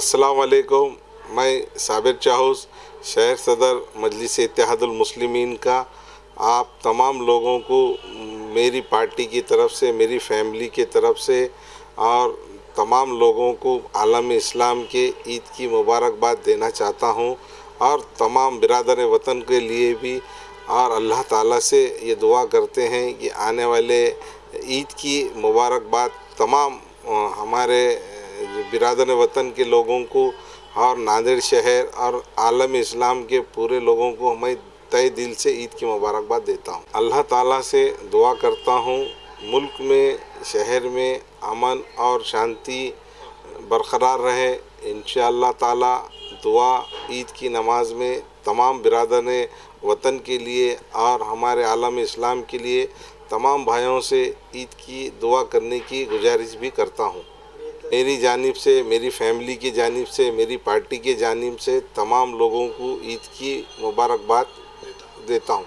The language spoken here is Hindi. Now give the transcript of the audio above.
अस्सलाम वालेकुम। मैं साबिर चाहूस, शहर सदर मजलिस इत्तेहादुल मुस्लिमीन का आप तमाम लोगों को मेरी पार्टी की तरफ से, मेरी फैमिली की तरफ से और तमाम लोगों को आलम इस्लाम के ईद की मुबारकबाद देना चाहता हूं और तमाम बिरादर वतन के लिए भी, और अल्लाह ताला से ये दुआ करते हैं कि आने वाले ईद की मुबारकबाद तमाम हमारे बिरादर वतन के लोगों को और नांदेड़ शहर और आलम इस्लाम के पूरे लोगों को मैं तहे दिल से ईद की मुबारकबाद देता हूँ। अल्लाह ताला से दुआ करता हूँ मुल्क में, शहर में अमन और शांति बरकरार रहे। इंशाअल्लाह ताला दुआ ईद की नमाज में तमाम बिरादर वतन के लिए और हमारे आलम इस्लाम के लिए तमाम भाइयों से ईद की दुआ करने की गुजारिश भी करता हूँ। मेरी जानिब से, मेरी फैमिली की जानिब से, मेरी पार्टी की जानिब से तमाम लोगों को ईद की मुबारकबाद देता हूँ।